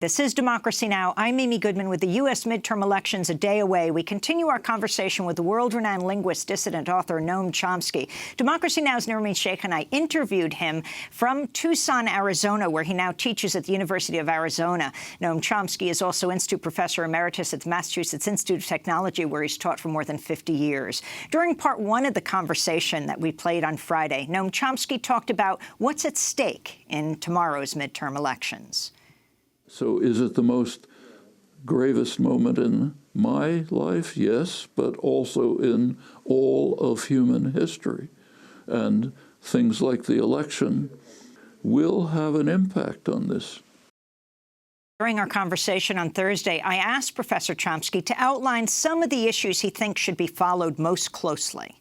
This is Democracy Now! I'm Amy Goodman. With the U.S. midterm elections a day away, we continue our conversation with the world-renowned linguist, dissident author Noam Chomsky. Democracy Now!'s Nurmi Sheikh and I interviewed him from Tucson, Arizona, where he now teaches at the University of Arizona. Noam Chomsky is also Institute Professor Emeritus at the Massachusetts Institute of Technology, where he's taught for more than 50 years. During part one of the conversation that we played on Friday, Noam Chomsky talked about what's at stake in tomorrow's midterm elections. So is it the most gravest moment in my life? Yes, but also in all of human history. And things like the election will have an impact on this. During our conversation on Thursday, I asked Professor Chomsky to outline some of the issues he thinks should be followed most closely.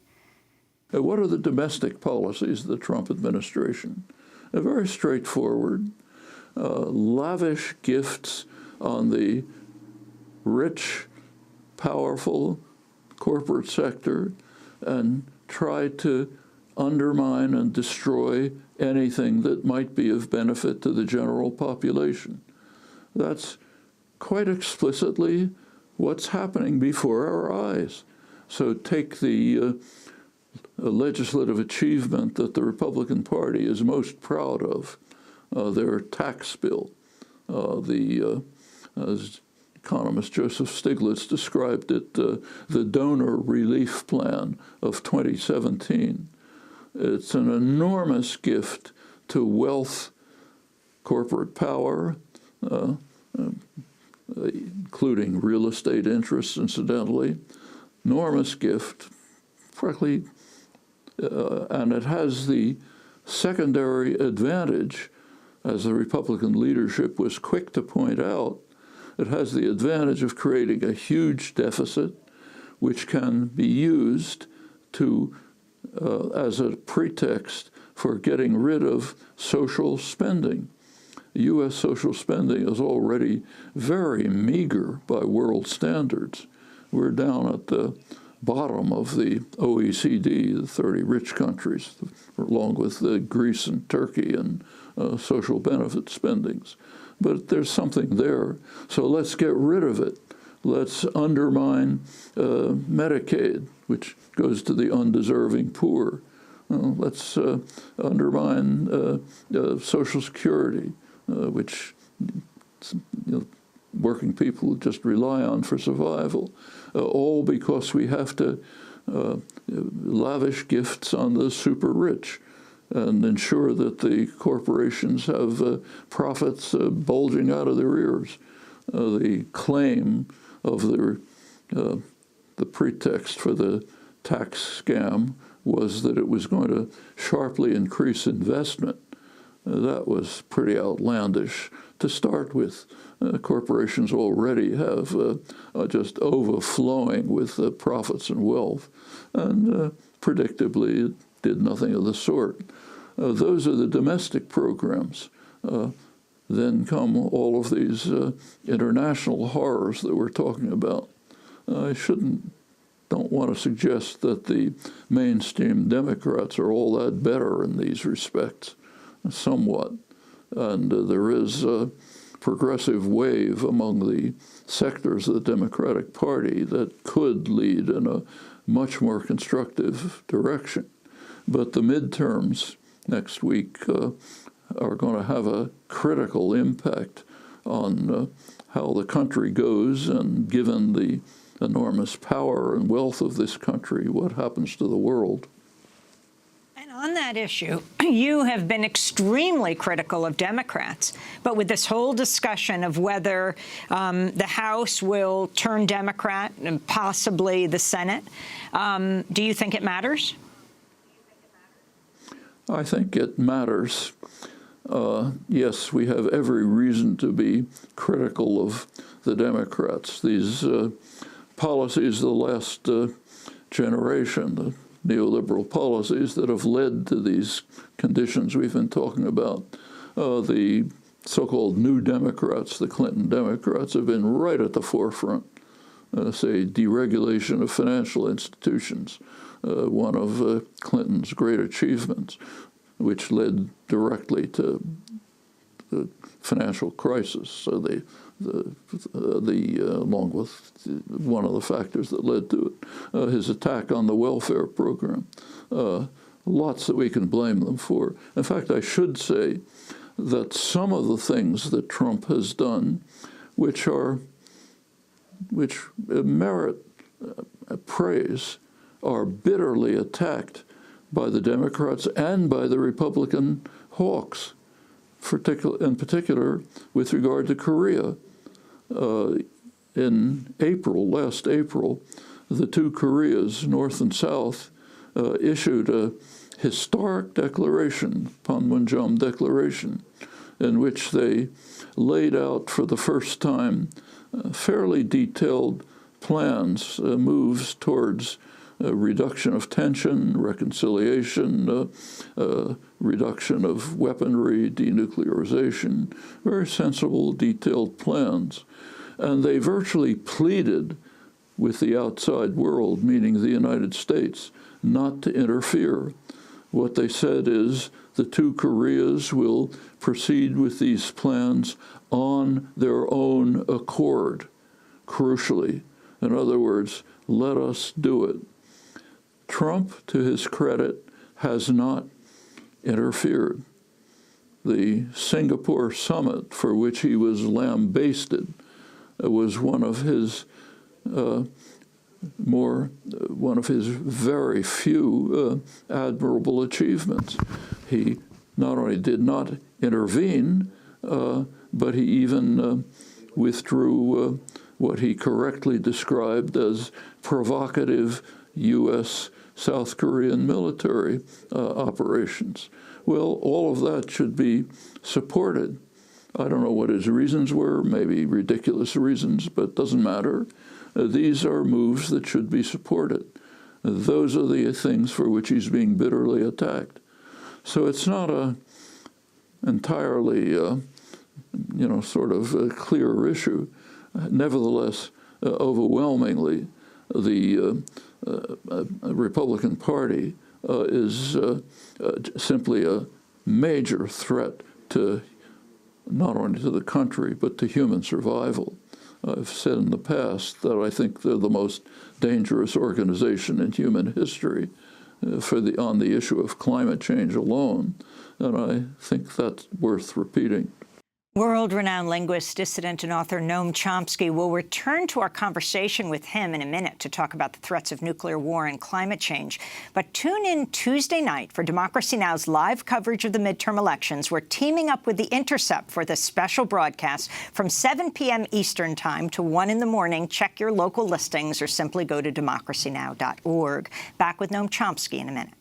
What are the domestic policies of the Trump administration? They're very straightforward. Lavish gifts on the rich, powerful corporate sector and try to undermine and destroy anything that might be of benefit to the general population. That's quite explicitly what's happening before our eyes. So take the legislative achievement that the Republican Party is most proud of. Their tax bill. As economist Joseph Stiglitz described it, the donor relief plan of 2017. It's an enormous gift to wealth, corporate power, including real estate interests, incidentally. Enormous gift, frankly, and it has the secondary advantage, as the Republican leadership was quick to point out, it has the advantage of creating a huge deficit, which can be used to as a pretext for getting rid of social spending. U.S. social spending is already very meager by world standards. We're down at the bottom of the OECD, the 30 rich countries, along with Greece and Turkey and social benefit spendings. But there's something there. So let's get rid of it. Let's undermine Medicaid, which goes to the undeserving poor. Let's undermine Social Security, which working people just rely on for survival, all because we have to lavish gifts on the super rich and ensure that the corporations have profits bulging out of their ears. The claim of the pretext for the tax scam was that it was going to sharply increase investment. That was pretty outlandish to start with. Corporations already have just overflowing with profits and wealth, and predictably it did nothing of the sort. Those are the domestic programs. Then come all of these international horrors that we're talking about. I don't want to suggest that the mainstream Democrats are all that better in these respects, somewhat. And there is a progressive wave among the sectors of the Democratic Party that could lead in a much more constructive direction. But the midterms next week are going to have a critical impact on how the country goes, and given the enormous power and wealth of this country, what happens to the world. And on that issue, you have been extremely critical of Democrats, but with this whole discussion of whether the House will turn Democrat and possibly the Senate, do you think it matters? I think it matters. Yes, we have every reason to be critical of the Democrats. These policies of the last generation, the neoliberal policies that have led to these conditions we've been talking about. The so-called New Democrats, the Clinton Democrats, have been right at the forefront. Say, deregulation of financial institutions, one of Clinton's great achievements, which led directly to financial crisis. So along with one of the factors that led to it, his attack on the welfare program. Lots that we can blame them for. In fact, I should say that some of the things that Trump has done, which merit praise, are bitterly attacked by the Democrats and by the Republican hawks, in particular with regard to Korea. In last April, the two Koreas, North and South, issued a historic declaration, Panmunjom Declaration, in which they laid out for the first time fairly detailed plans, moves towards reduction of tension, reconciliation, reduction of weaponry, denuclearization, very sensible, detailed plans. And they virtually pleaded with the outside world, meaning the United States, not to interfere. What they said is the two Koreas will proceed with these plans on their own accord, crucially. In other words, let us do it. Trump, to his credit, has not interfered. The Singapore summit, for which he was lambasted, was one of his very few admirable achievements. He not only did not intervene, but he even withdrew what he correctly described as provocative U.S. South Korean military operations. Well, all of that should be supported. I don't know what his reasons were, maybe ridiculous reasons, but it doesn't matter. These are moves that should be supported. Those are the things for which he's being bitterly attacked. So it's not a entirely, sort of a clear issue. Nevertheless, overwhelmingly, the Republican Party is simply a major threat to not only to the country, but to human survival. I've said in the past that I think they're the most dangerous organization in human history on the issue of climate change alone, and I think that's worth repeating. World-renowned linguist, dissident, and author Noam Chomsky. Will return to our conversation with him in a minute to talk about the threats of nuclear war and climate change. But tune in Tuesday night for Democracy Now!'s live coverage of the midterm elections. We're teaming up with The Intercept for this special broadcast from 7 p.m. Eastern Time to 1 in the morning. Check your local listings or simply go to democracynow.org. Back with Noam Chomsky in a minute.